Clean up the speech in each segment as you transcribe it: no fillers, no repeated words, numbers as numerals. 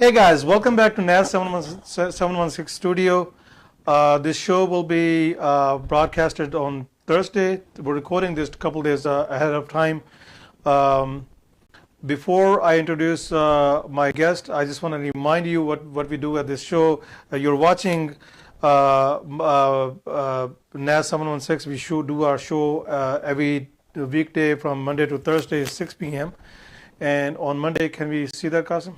Hey guys, welcome back to NAS 716 Studio. This show will be broadcasted on Thursday. We're recording this a couple days ahead of time. Before I introduce my guest, I just want to remind you what we do at this show. You're watching NAS 716. We do our show every weekday from Monday to Thursday at 6 p.m. And on Monday, can we see that, Qasim?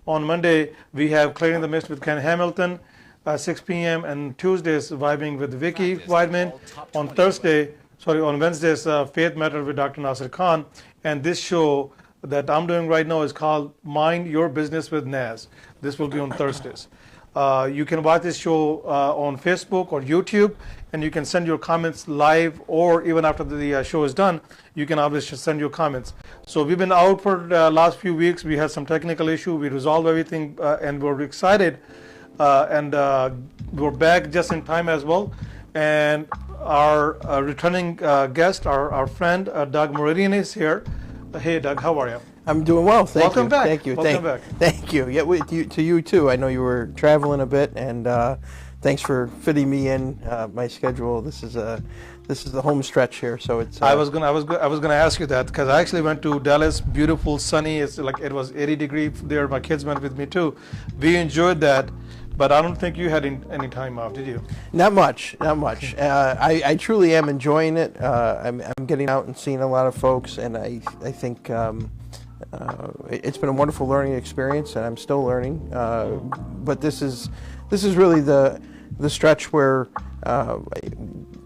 On Monday, we have Clearing the Mist with Ken Hamilton, 6 p.m. and Tuesdays, Vibing with Vicky Weidman. On Wednesdays, Faith Matter with Dr. Nasir Khan. And this show that I'm doing right now is called Mind Your Business with Naz. This will be on Thursdays. You can watch this show on Facebook or YouTube, and you can send your comments live or even after the show is done. You can obviously send your comments. So we've been out for the last few weeks. We had some technical issue. We resolved everything, and we're excited. And we're back just in time as well. And our returning guest, our friend Doug Mooradian is here. Hey, Doug, how are you? I'm doing well. Welcome back. Thank you. Welcome back. Thank you. Yeah, to you too. I know you were traveling a bit, and thanks for fitting me in my schedule. This is the home stretch here, so it's. I was gonna ask you that because I actually went to Dallas, beautiful, sunny. It's like it was 80 degrees there. My kids went with me too. We enjoyed that, but I don't think you had any time off, did you? Not much. I truly am enjoying it. I'm getting out and seeing a lot of folks, and I think. It's been a wonderful learning experience, and I'm still learning. But this is really the stretch where,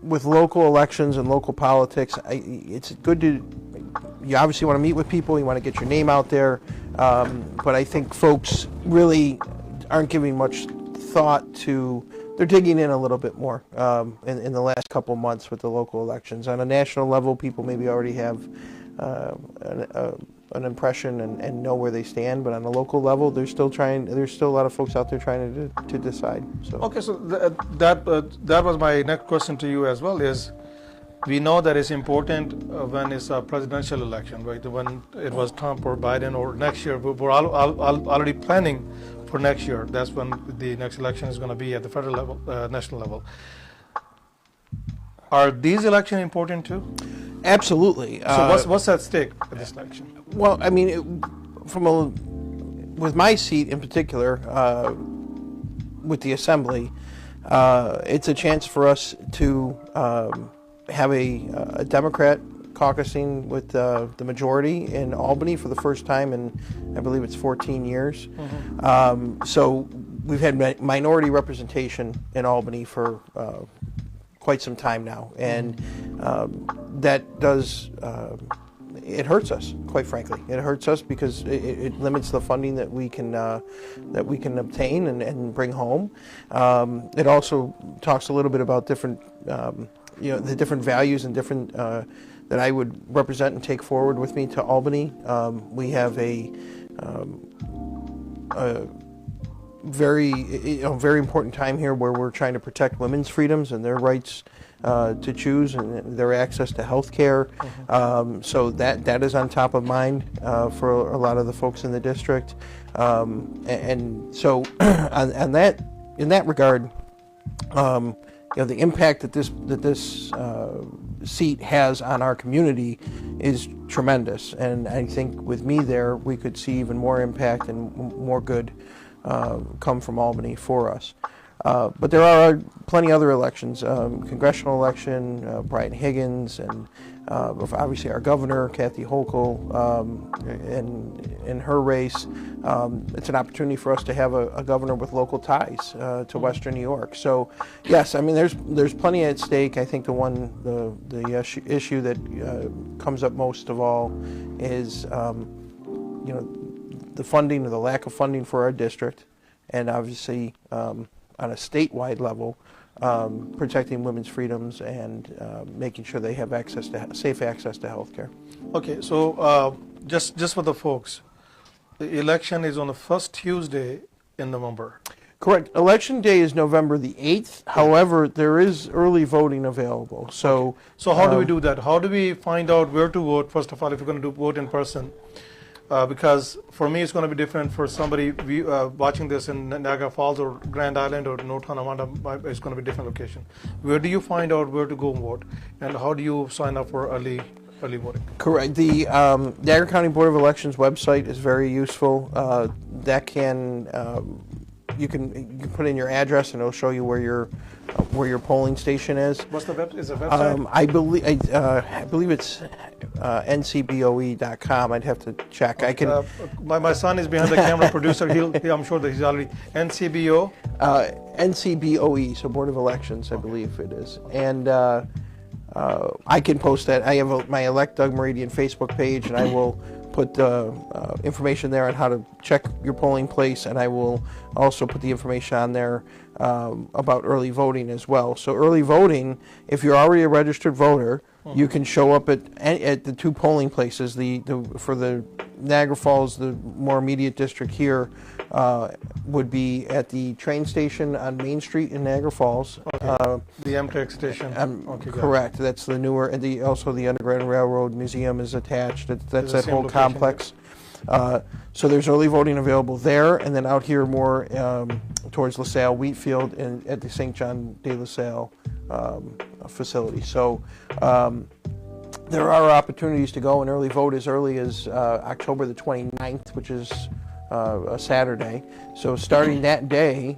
with local elections and local politics, it's good to. You obviously want to meet with people. You want to get your name out there. But I think folks really aren't giving much thought to. They're digging in a little bit more in the last couple months with the local elections. On a national level, people maybe already have an impression and know where they stand, but on a local level, there's still a lot of folks out there trying to decide. So okay, so that was my next question to you as well. Is we know that it's important when it's a presidential election, right? When it was Trump or Biden or next year, we're already planning for next year. That's when the next election is going to be at the federal level, national level. Are these elections important too? Absolutely. So what's at stake at this election? Well, I mean, with my seat in particular, with the Assembly, it's a chance for us to have a Democrat caucusing with the majority in Albany for the first time in, I believe it's 14 years. Mm-hmm. So we've had minority representation in Albany for quite some time now, and that does it hurts us, quite frankly. It hurts us because it limits the funding that we can obtain and bring home. It also talks a little bit about different the different values and different that I would represent and take forward with me to Albany. We have a very important time here where we're trying to protect women's freedoms and their rights to choose and their access to health care. Mm-hmm. So that is on top of mind for a lot of the folks in the district. And so on that, in that regard, the impact that this seat has on our community is tremendous. And I think with me there, we could see even more impact and more good come from Albany for us. But there are plenty other elections, congressional election, Brian Higgins, and obviously our governor, Kathy Hochul, in her race. It's an opportunity for us to have a governor with local ties to Western New York. So, yes, I mean, there's plenty at stake. I think the issue that comes up most of all is, the funding or the lack of funding for our district, and obviously on a statewide level, protecting women's freedoms and making sure they have safe access to health care. Okay, so just for the folks, the election is on the first Tuesday in November. Correct. Election day is November the 8th. However, there is early voting available. So, okay. So how do we do that? How do we find out where to vote? First of all, if we're going to vote in person, Because for me, it's going to be different for somebody watching this in Niagara Falls or Grand Island or North Tonawanda. It's going to be a different location. Where do you find out where to go vote, and how do you sign up for early voting? Correct. The Niagara County Board of Elections website is very useful. That can you can put in your address and it'll show you where your polling station is. What's the website? Is it a website? I believe it's ncboe.com. I'd have to check. I can. My son is behind the camera, producer. I'm sure that he's already NCBO. NCBOE, so Board of Elections, I believe it is, and. I can post that. I have my Elect Doug Mooradian Facebook page, and I will put information there on how to check your polling place, and I will also put the information on there about early voting as well. So early voting, if you're already a registered voter, you can show up at the two polling places. For the Niagara Falls, the more immediate district here would be at the train station on Main Street in Niagara Falls. Okay. The Amtrak station. Okay, correct. That's the newer, and also the Underground Railroad Museum is attached. That's that whole complex. So there's early voting available there, and then out here more towards LaSalle, Wheatfield, and at the St. John de LaSalle facility. So there are opportunities to go and early vote as early as October the 29th, which is a Saturday. So starting that day,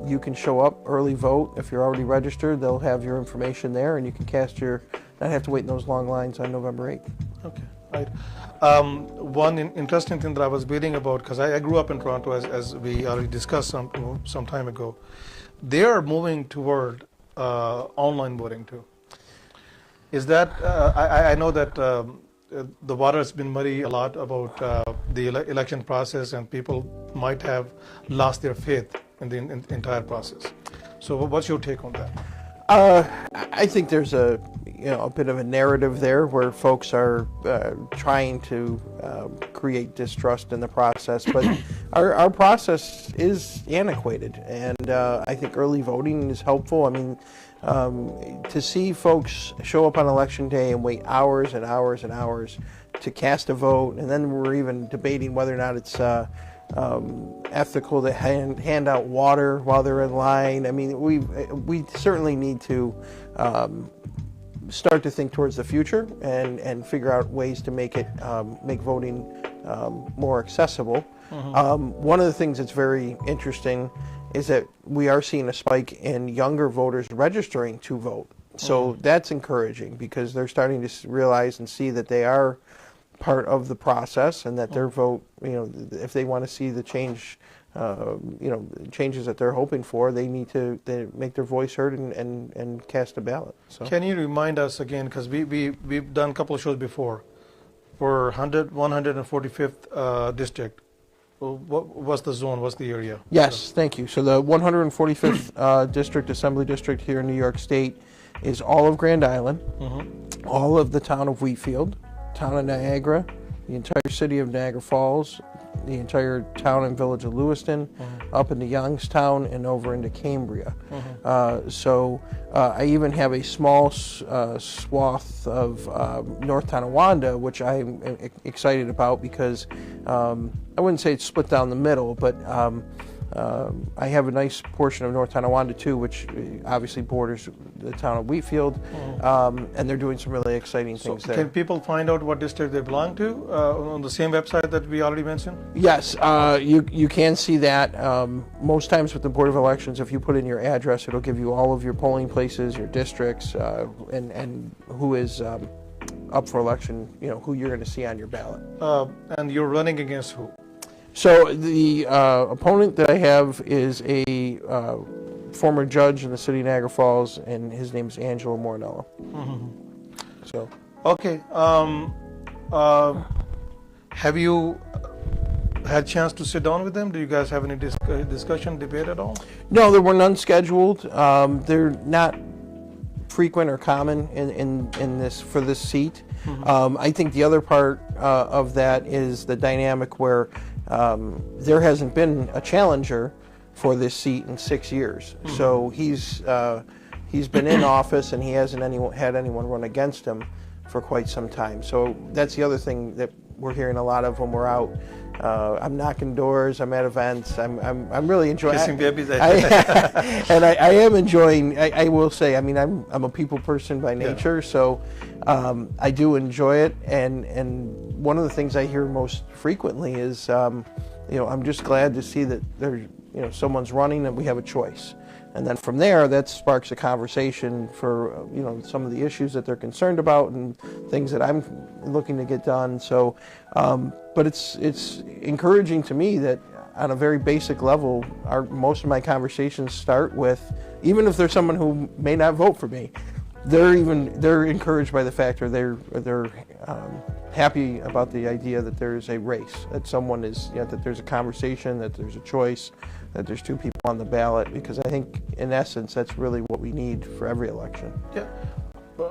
you can show up, early vote. If you're already registered, they'll have your information there, and you can not have to wait in those long lines on November 8th. Okay, right. One interesting thing that I was reading about, because I grew up in Toronto, as we already discussed some time ago, they are moving toward online voting too. Is that, I know that the water has been muddy a lot about the election process, and people might have lost their faith in the entire process. So what's your take on that? I think there's a bit of a narrative there where folks are trying to create distrust in the process, but our process is antiquated, and I think early voting is helpful. I mean, to see folks show up on election day and wait hours and hours and hours to cast a vote, and then we're even debating whether or not it's ethical to hand out water while they're in line. I mean, we certainly need to start to think towards the future and figure out ways to make voting more accessible. One of the things that's very interesting is that we are seeing a spike in younger voters registering to vote. So that's encouraging, because they're starting to realize and see that they are part of the process, and that their vote, if they want to see the change, changes that they're hoping for, they need to make their voice heard and cast a ballot. So. Can you remind us again, because we've done a couple of shows before, for 145th district, what's the zone, what's the area? Yes, thank you. So the 145th district, Assembly District here in New York State, is all of Grand Island, all of the town of Wheatfield, town of Niagara, the entire city of Niagara Falls, the entire town and village of Lewiston, up into Youngstown, and over into Cambria. So I even have a small swath of North Tonawanda, which I'm excited about, because I wouldn't say it's split down the middle, but I have a nice portion of North Tonawanda too, which obviously borders the town of Wheatfield, and they're doing some really exciting things there. Can people find out what district they belong to on the same website that we already mentioned? Yes, you can see that. Most times with the Board of Elections, if you put in your address, it'll give you all of your polling places, your districts, and who is up for election, who you're going to see on your ballot. And you're running against who? So the opponent that I have is a former judge in the city of Niagara Falls, and his name is Angelo Morinello. So. Okay. Have you had a chance to sit down with them? Do you guys have any discussion, debate at all? No, there were none scheduled. They're not frequent or common in this for this seat. I think the other part of that is the dynamic where there hasn't been a challenger for this seat in 6 years. So he's been in office, and he hasn't had anyone run against him for quite some time. So that's the other thing that we're hearing a lot of when we're out. I'm knocking doors. I'm at events. I'm really enjoying. Kissing babies. And I am enjoying. I will say. I mean, I'm a people person by nature, so I do enjoy it. And one of the things I hear most frequently is, I'm just glad to see that there's someone's running and we have a choice. And then from there, that sparks a conversation for some of the issues that they're concerned about and things that I'm looking to get done. So, but it's encouraging to me that on a very basic level, most of my conversations start with, even if there's someone who may not vote for me, they're encouraged by the fact, or they're happy about the idea that there is a race, that someone is, that there's a conversation, that there's a choice, that there's two people on the ballot, because I think in essence that's really what we need for every election. Yeah,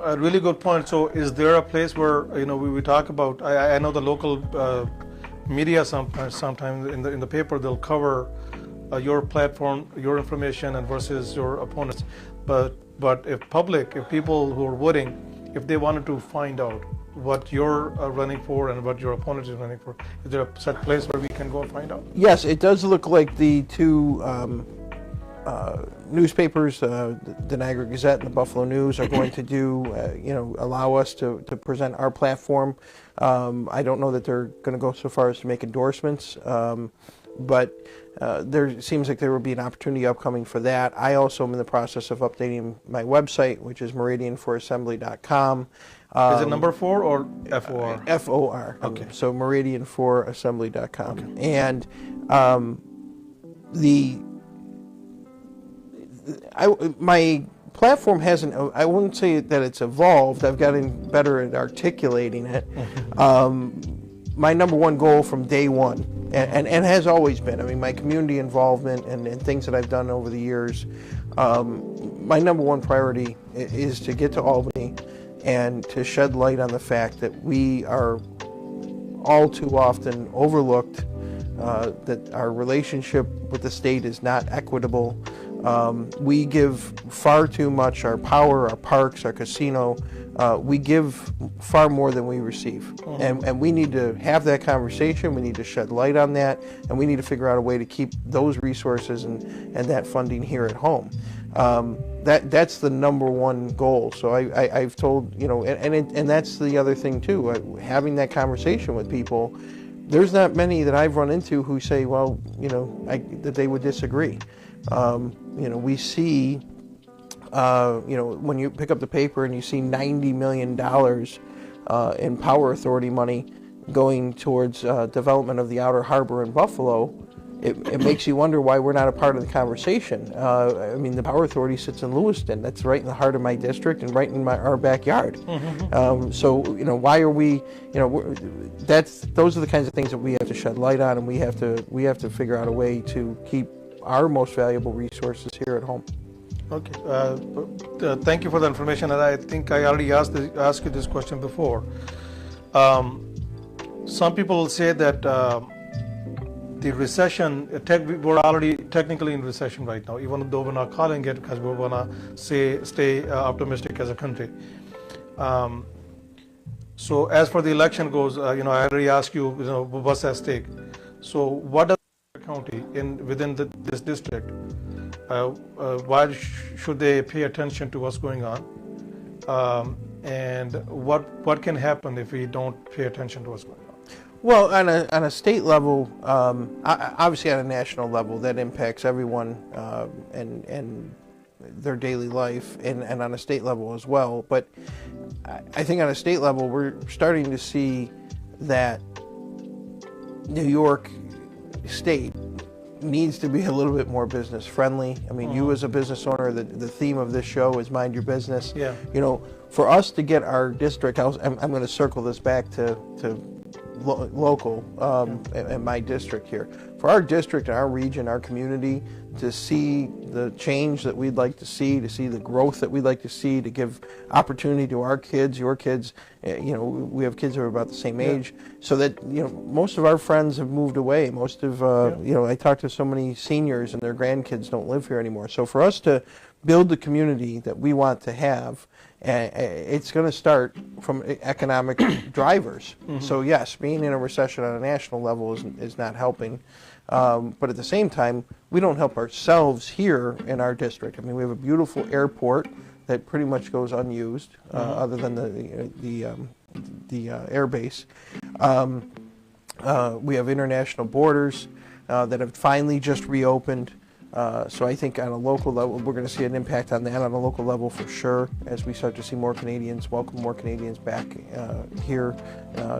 a really good point. So is there a place where we talk about, I know the local media sometimes in the paper they'll cover your platform, your information, and versus your opponents, but if people who are voting, if they wanted to find out what you're running for and what your opponent is running for, is there a set place where we can go and find out? Yes, it does look like the two newspapers, the Niagara Gazette and the Buffalo News, are going to do, allow us to present our platform. I don't know that they're going to go so far as to make endorsements, but there seems like there will be an opportunity upcoming for that. I also am in the process of updating my website, which is mooradianforassembly.com. Is it number 4 or FOR? FOR. Okay. So mooradianforassembly.com. Okay. And my platform hasn't, I wouldn't say that it's evolved. I've gotten better at articulating it. My number one goal from day one, and has always been, I mean, my community involvement and things that I've done over the years, my number one priority is to get to Albany and to shed light on the fact that we are all too often overlooked, that our relationship with the state is not equitable. We give far too much, our power, our parks, our casino, we give far more than we receive. And we need to have that conversation, we need to shed light on that, and we need to figure out a way to keep those resources and that funding here at home. That's the number one goal. So I've told, and that's the other thing too, having that conversation with people. There's not many that I've run into who say, well, that they would disagree. We see, when you pick up the paper and you see $90 million in Power Authority money going towards development of the Outer Harbor in Buffalo, it makes you wonder why we're not a part of the conversation. I mean, the Power Authority sits in Lewiston. That's right in the heart of my district and right in our backyard. So, why are we, those are the kinds of things that we have to shed light on, and we have to figure out a way to keep our most valuable resources here at home. Okay, thank you for the information, and I think I already asked you this question before. Some people will say that the recession, we're already technically in recession right now, even though we're not calling it, because we want to stay optimistic as a country. So as for the election goes, I already asked you, what's at stake. So what does county within this district, why should they pay attention to what's going on, and what can happen if we don't pay attention to what's going on? Well, on a state level, obviously on a national level, that impacts everyone and their daily life, and on a state level as well. But I think on a state level, we're starting to see that New York State needs to be a little bit more business friendly. I mean, you as a business owner, the theme of this show is mind your business. Yeah. For us to get our district, I'm going to circle this back to local and my district here. For our district, our region, our community to see the change that we'd like to see the growth that we'd like to see, to give opportunity to our kids, your kids. We have kids that are about the same age, so that most of our friends have moved away. Most of I talk to so many seniors and their grandkids don't live here anymore. So for us to build the community that we want to have, it's going to start from economic drivers. So yes, being in a recession on a national level is not helping. But at the same time, we don't help ourselves here in our district. I mean, we have a beautiful airport that pretty much goes unused, other than the air base. We have international borders that have finally just reopened. So I think on a local level, we're going to see an impact on that on a local level for sure, as we start to see more Canadians, welcome more Canadians back here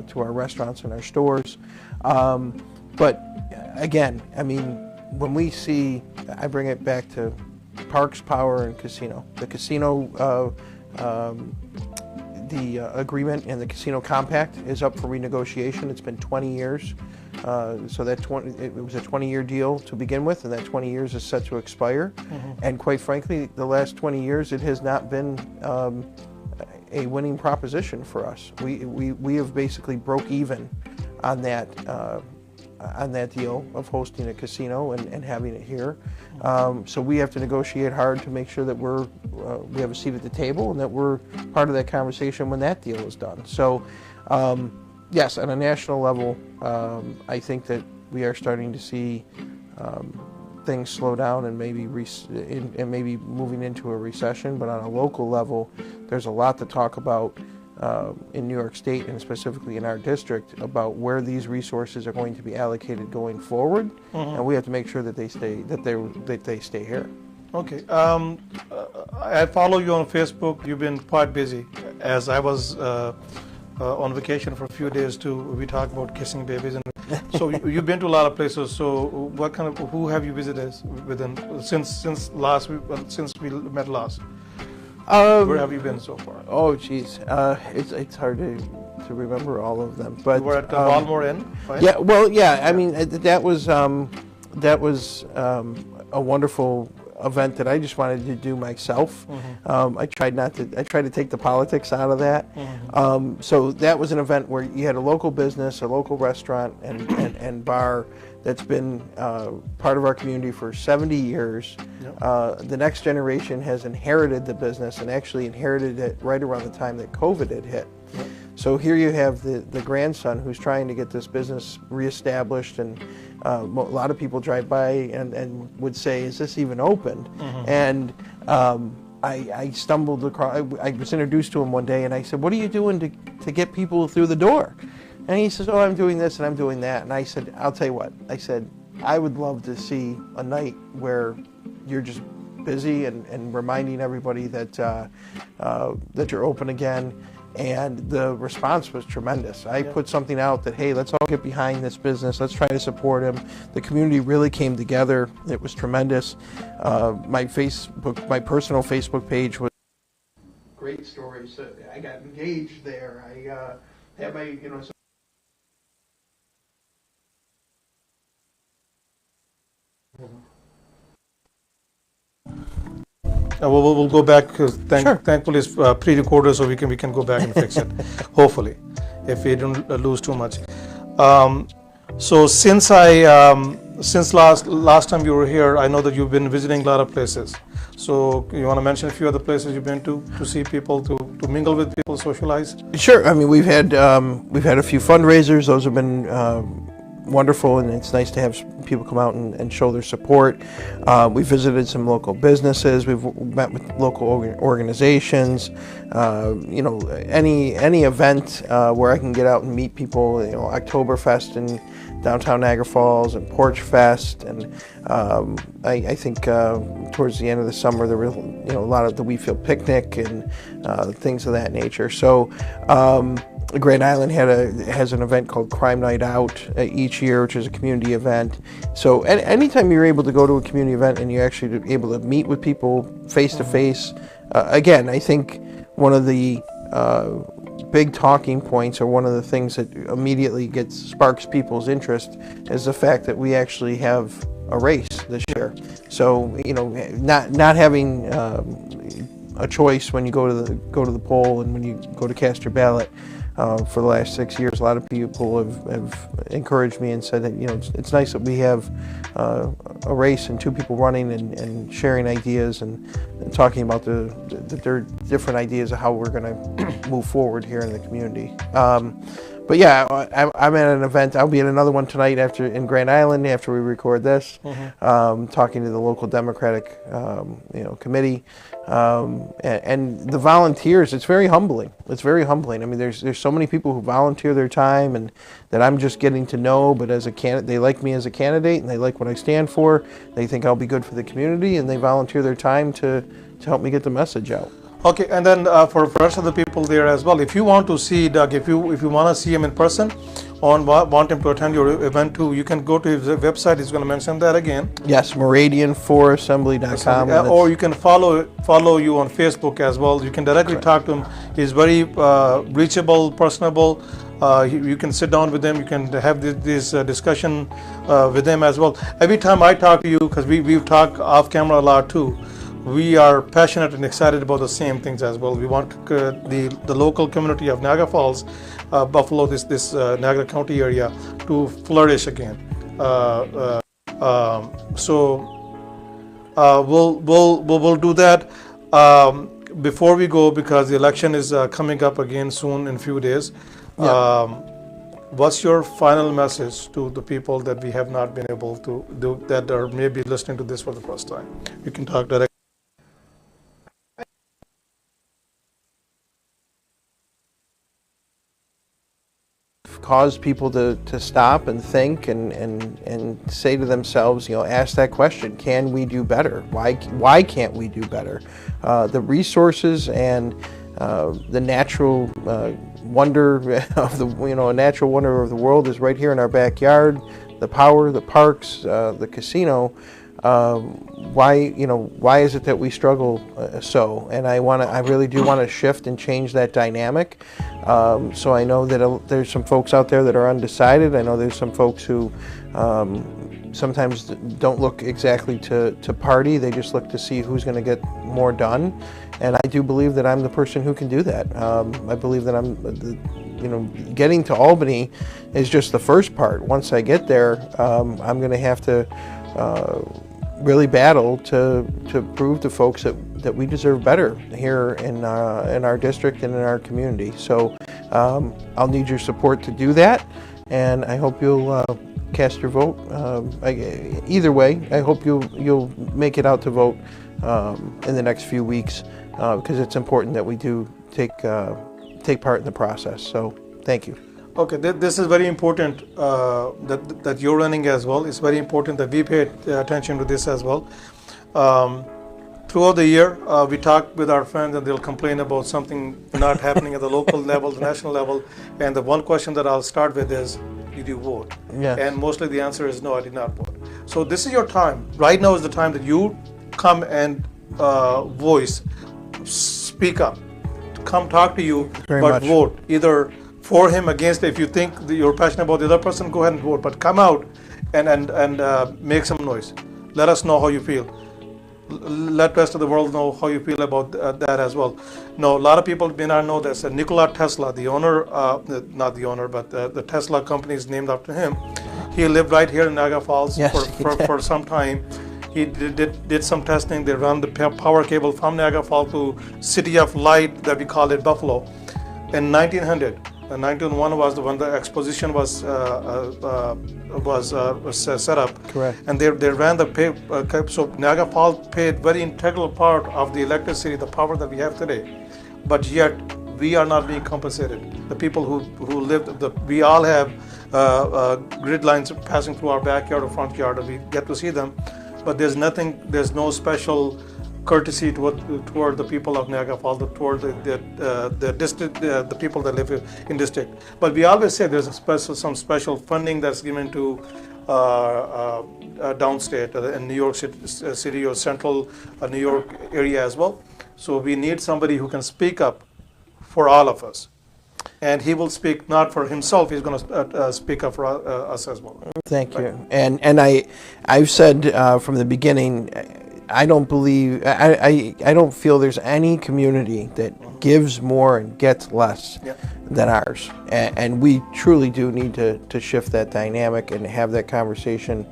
to our restaurants and our stores. But again, I mean, when we see, I bring it back to parks, power, and casino. The casino, the agreement and the casino compact is up for renegotiation. It's been 20 years. So it was a 20-year deal to begin with, and that 20 years is set to expire. And quite frankly, the last 20 years, it has not been a winning proposition for us. We have basically broke even on that deal of hosting a casino and having it here. So we have to negotiate hard to make sure that we have a seat at the table and that we're part of that conversation when that deal is done. So yes, on a national level, I think that we are starting to see things slow down and maybe moving into a recession. But on a local level, there's a lot to talk about in New York State and specifically in our district about where these resources are going to be allocated going forward, and we have to make sure that they stay here. Okay. I follow you on Facebook. You've been quite busy. As I was on vacation for a few days too, we talked about kissing babies, and so you've been to a lot of places. So who have you visited since we met last? Where have you been so far? Oh, geez, it's hard to remember all of them. But you were at the Baltimore Inn, right? Yeah, well, yeah. I mean, that was a wonderful event that I just wanted to do myself. I tried to take the politics out of that. So that was an event where you had a local business, a local restaurant, and bar that's been part of our community for 70 years. The next generation has inherited the business and actually inherited it right around the time that COVID had hit. So here you have the grandson who's trying to get this business reestablished, and a lot of people drive by and would say, is this even open? And I stumbled across, I was introduced to him one day and I said, what are you doing to get people through the door? And he says, oh, I'm doing this and I'm doing that. And I said, I'll tell you what, I said, I would love to see a night where you're just busy and reminding everybody that you're open again. And the response was tremendous. I put something out that, hey, let's all get behind this business. Let's try to support him. The community really came together. It was tremendous. My personal Facebook page was great stories. I got engaged there. I had my, We'll go back because Sure. thankfully it's pre-recorded, so we can go back and fix it. Hopefully, if we don't lose too much. So since last time you were here, I know that you've been visiting a lot of places. So you want to mention a few other places you've been to see people, to mingle with people, socialize? Sure. I mean, we've had a few fundraisers. Those have been wonderful, and it's nice to have people come out and show their support. We visited some local businesses. We've met with local organizations. Any event where I can get out and meet people. Oktoberfest in downtown Niagara Falls and Porch Fest, and I think towards the end of the summer there were a lot of the Wheatfield Picnic and things of that nature. So. Grand Island has an event called Crime Night Out each year, which is a community event. So anytime you're able to go to a community event and you're actually able to meet with people face to face, again, I think one of the big talking points, or one of the things that immediately sparks people's interest, is the fact that we actually have a race this year. So not having a choice when you go to the poll and when you go to cast your ballot. For the last 6 years, a lot of people have encouraged me and said that it's nice that we have a race and two people running and sharing ideas and talking about that there are different ideas of how we're going to move forward here in the community. But yeah, I'm at an event. I'll be at another one tonight in Grand Island after we record this, talking to the local Democratic committee. And the volunteers, it's very humbling. It's very humbling. I mean, there's so many people who volunteer their time and that I'm just getting to know, but as a candidate, they like me as a candidate and they like what I stand for. They think I'll be good for the community and they volunteer their time to help me get the message out. Okay, and then for the rest of the people there as well, if you want to see Doug, if you want to see him in person, or want him to attend your event too, you can go to his website. He's going to mention that again. Yes, Mooradian4assembly.com. Or you can follow you on Facebook as well. You can directly talk to him. He's very reachable, personable. You can sit down with him. You can have this discussion with him as well. Every time I talk to you, because we've talked off camera a lot too, we are passionate and excited about the same things as well. We want the local community of Niagara Falls, Buffalo, this Niagara County area to flourish again. So we'll do that. Before we go, because the election is coming up again soon in a few days. Yeah. What's your final message to the people that we have not been able to do, that are maybe listening to this for the first time? You can talk directly. Cause people to stop and think and say to themselves, ask that question: can we do better? Why can't we do better? The resources and the natural wonder of a natural wonder of the world is right here in our backyard. The power, the parks, the casino. Why is it that we struggle so? And I really do want to shift and change that dynamic. So I know that there's some folks out there that are undecided. I know there's some folks who sometimes don't look exactly to party. They just look to see who's going to get more done. And I do believe that I'm the person who can do that. I believe that getting to Albany is just the first part. Once I get there, I'm going to have to really battle to prove to folks that we deserve better here in our district and in our community. So I'll need your support to do that, and I hope you'll cast your vote. Either way, I hope you'll make it out to vote in the next few weeks, because it's important that we do take part in the process. So thank you. Okay, this is very important that you're running as well. It's very important that we pay attention to this as well. Throughout the year, we talk with our friends and they'll complain about something not happening at the local level, the national level. And the one question that I'll start with is, did you vote? Yes. And mostly the answer is no, I did not vote. So this is your time. Right now is the time that you come and speak up, come talk to you, Very but much. vote. Either for him, against. If you think that you're passionate about the other person, go ahead and vote. But come out and make some noise. Let us know how you feel. Let the rest of the world know how you feel about that as well. No, a lot of people may not know this. Nikola Tesla, the owner, not the owner, but the Tesla company is named after him. He lived right here in Niagara Falls. Yes, for some time. He did some testing. They run the power cable from Niagara Falls to City of Light, that we call it, Buffalo. In 1900. 1901 was when the exposition was set up. Correct. And they ran the so Niagara Falls paid very integral part of the electricity, the power that we have today. But yet we are not being compensated. The people who live, we all have grid lines passing through our backyard or front yard, and we get to see them. But there's no special courtesy toward the people of Niagara Falls, toward the district, the people that live in district. But we always say there's some special funding that's given to downstate in New York City or central New York area as well. So we need somebody who can speak up for all of us. and he will speak not for himself. He's going to speak up for us as well. Thank you. And I've said from the beginning, I don't feel there's any community that gives more and gets less than ours. And we truly do need to shift that dynamic and have that conversation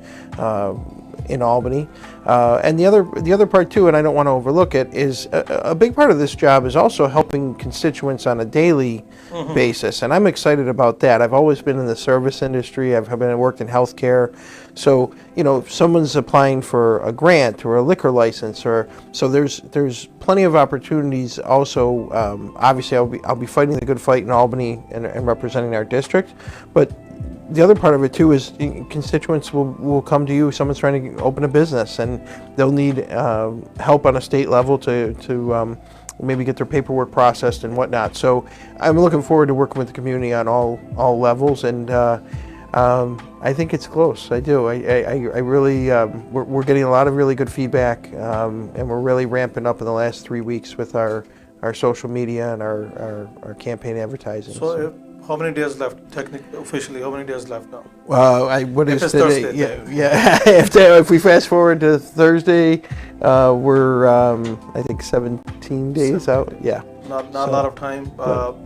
in Albany. And the other part too, and I don't want to overlook it, is a big part of this job is also helping constituents on a daily basis, and I'm excited about that. I've always been in the service industry. I've worked in healthcare, so if someone's applying for a grant or a liquor license, or so there's plenty of opportunities. Also, obviously, I'll be fighting the good fight in Albany and representing our district, but the other part of it too is constituents will come to you. Someone's trying to open a business and they'll need help on a state level to maybe get their paperwork processed and whatnot. So I'm looking forward to working with the community on all levels, and I think it's close. I do. I really we're getting a lot of really good feedback, and we're really ramping up in the last 3 weeks with our social media and our campaign advertising. So how many days left, technically, officially? How many days left now? What is today? Thursday, yeah. If we fast forward to Thursday, we're I think 17 days out. Yeah. Not a lot of time.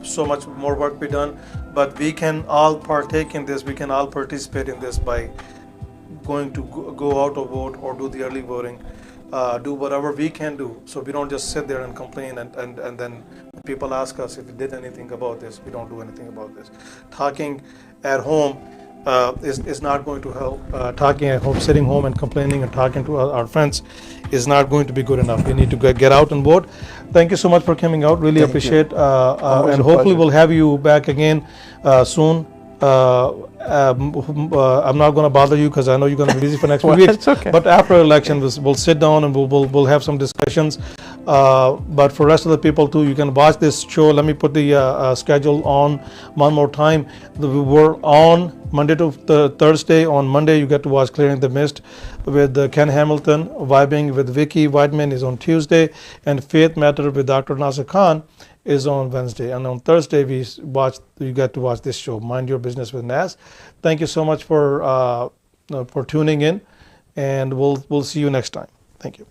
So much more work to be done, but we can all partake in this. We can all participate in this by going to go out to vote or do the early voting. Do whatever we can do, so we don't just sit there and complain and then people ask us if we did anything about this. We don't do anything about this. Talking at home is not going to help. Talking at home, sitting home and complaining and talking to our friends is not going to be good enough. We need to get out and vote. Thank you so much for coming out. Really appreciate and hopefully we'll have you back again soon. I'm not going to bother you because I know you're going to be busy for next few weeks. It's okay. But after election, we'll sit down and we'll have some discussions. But for the rest of the people too, you can watch this show. Let me put the schedule on one more time. We're on Monday to Thursday. On Monday, you get to watch Clearing the Mist with Ken Hamilton. Vibing with Vicky Whiteman is on Tuesday, and Faith Matter with Dr. Nasir Khan is on Wednesday, and on Thursday you get to watch this show, Mind Your Business with Nas. Thank you so much for tuning in, and we'll see you next time. Thank you.